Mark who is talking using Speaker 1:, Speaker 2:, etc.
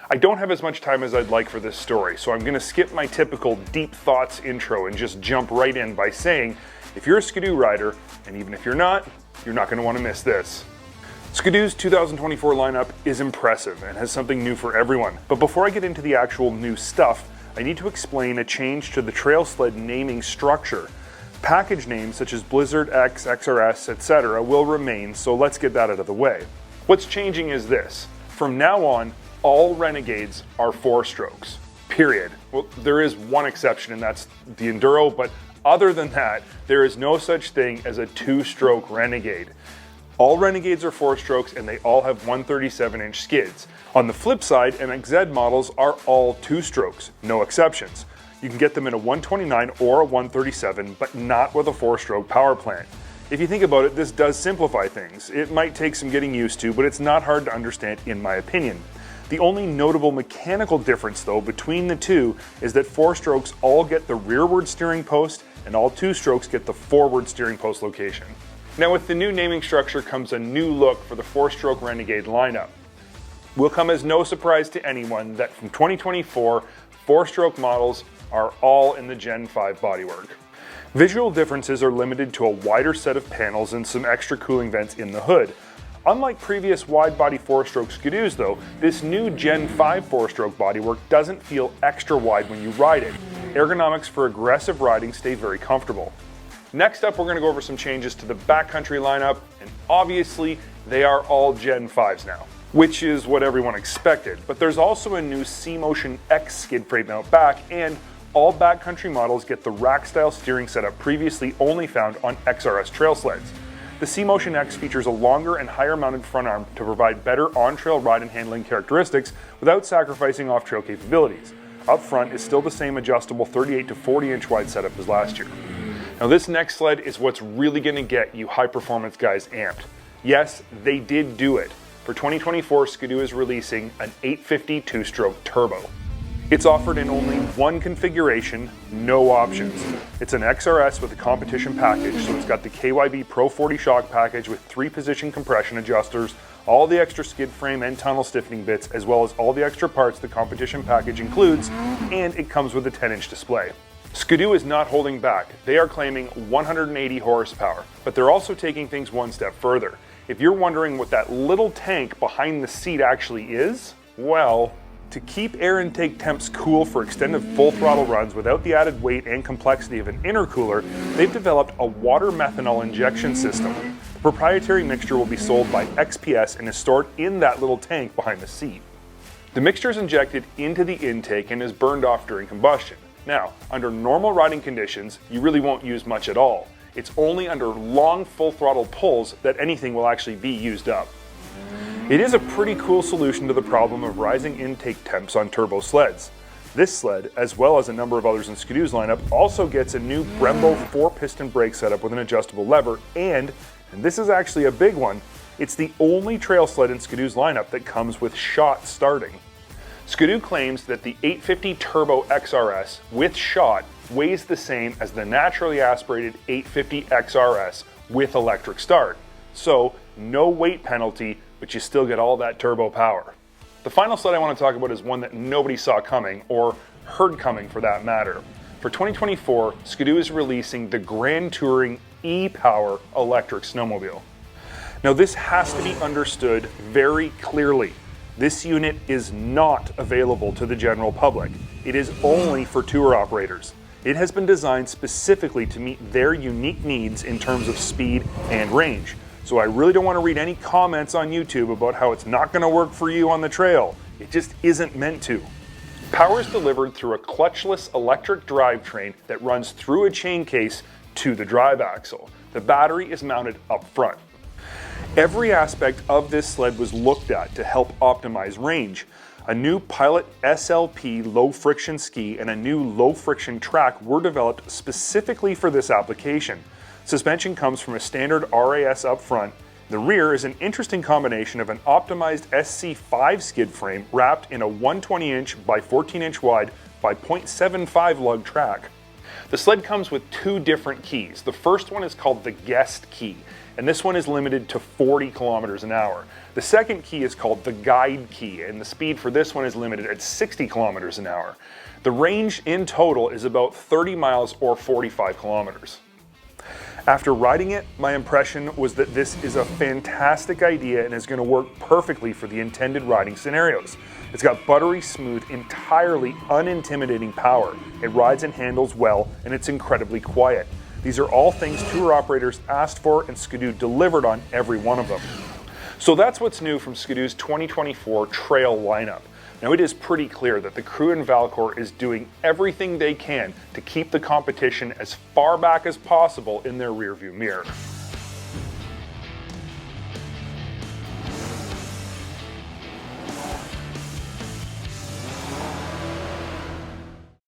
Speaker 1: I don't have as much time as I'd like for this story, so I'm going to skip my typical deep thoughts intro and just jump right in by saying, if you're a Ski-Doo rider, and even if you're not going to want to miss this. Ski-Doo's 2024 lineup is impressive and has something new for everyone, but before I get into the actual new stuff, I need to explain a change to the trail sled naming structure. Package names such as Blizzard, X, XRS, etc. will remain, so let's get that out of the way. What's changing is this. From now on, all Renegades are 4-strokes, period. Well, there is one exception, and that's the Enduro, but other than that, there is no such thing as a 2-stroke Renegade. All Renegades are 4-strokes, and they all have 137-inch skids. On the flip side, MXZ models are all 2-strokes, no exceptions. You can get them in a 129 or a 137, but not with a 4-stroke power plant. If you think about it, this does simplify things. It might take some getting used to, but it's not hard to understand in my opinion. The only notable mechanical difference though between the two is that 4-strokes all get the rearward steering post and all 2-strokes get the forward steering post location. Now with the new naming structure comes a new look for the 4-stroke Renegade lineup. Will come as no surprise to anyone that from 2024, 4-stroke models are all in the Gen 5 bodywork. Visual differences are limited to a wider set of panels and some extra cooling vents in the hood. Unlike previous wide-body 4-stroke Ski-Doos though, this new Gen 5 4-stroke bodywork doesn't feel extra wide when you ride it. Ergonomics for aggressive riding stay very comfortable. Next up, we're going to go over some changes to the backcountry lineup, and obviously they are all Gen 5s now, which is what everyone expected, but there's also a new C-Motion X skid frame out back, and all backcountry models get the rack-style steering setup previously only found on XRS trail sleds. The C-Motion X features a longer and higher mounted front arm to provide better on-trail ride and handling characteristics without sacrificing off-trail capabilities. Up front is still the same adjustable 38 to 40 inch wide setup as last year. Now this next sled is what's really going to get you high performance guys amped. Yes, they did do it. For 2024, Ski-Doo is releasing an 850 2-stroke turbo. It's offered in only one configuration, no options. It's an XRS with a competition package, so it's got the KYB Pro 40 shock package with 3-position compression adjusters, all the extra skid frame and tunnel stiffening bits, as well as all the extra parts the competition package includes, and it comes with a 10-inch display. Ski-Doo is not holding back. They are claiming 180 horsepower, but they're also taking things one step further. If you're wondering what that little tank behind the seat actually is, well, to keep air intake temps cool for extended full throttle runs without the added weight and complexity of an intercooler, they've developed a water methanol injection system. The proprietary mixture will be sold by XPS and is stored in that little tank behind the seat. The mixture is injected into the intake and is burned off during combustion. Now, under normal riding conditions, you really won't use much at all. It's only under long full throttle pulls that anything will actually be used up. It is a pretty cool solution to the problem of rising intake temps on turbo sleds. This sled, as well as a number of others in Ski-Doo's lineup, also gets a new Brembo 4-piston brake setup with an adjustable lever, and this is actually a big one, it's the only trail sled in Ski-Doo's lineup that comes with shot starting. Ski-Doo claims that the 850 Turbo XRS with shot weighs the same as the naturally aspirated 850 XRS with electric start. So, no weight penalty, but you still get all that turbo power. The final sled I want to talk about is one that nobody saw coming, or heard coming for that matter. For 2024, Ski-Doo is releasing the Grand Touring E-Power electric snowmobile. Now this has to be understood very clearly. This unit is not available to the general public. It is only for tour operators. It has been designed specifically to meet their unique needs in terms of speed and range. So I really don't want to read any comments on YouTube about how it's not going to work for you on the trail. It just isn't meant to. Power is delivered through a clutchless electric drivetrain that runs through a chain case to the drive axle. The battery is mounted up front. Every aspect of this sled was looked at to help optimize range. A new Pilot SLP low friction ski and a new low friction track were developed specifically for this application. Suspension comes from a standard RAS up front. The rear is an interesting combination of an optimized SC5 skid frame wrapped in a 120-inch by 14-inch wide by 0.75 lug track. The sled comes with two different keys. The first one is called the guest key, and this one is limited to 40 kilometers an hour. The second key is called the guide key, and the speed for this one is limited at 60 kilometers an hour. The range in total is about 30 miles or 45 kilometers. After riding it, my impression was that this is a fantastic idea and is going to work perfectly for the intended riding scenarios. It's got buttery smooth, entirely unintimidating power. It rides and handles well, and it's incredibly quiet. These are all things tour operators asked for, and Ski-Doo delivered on every one of them. So that's what's new from Ski-Doo's 2024 trail lineup. Now, it is pretty clear that the crew in Valcourt is doing everything they can to keep the competition as far back as possible in their rearview mirror.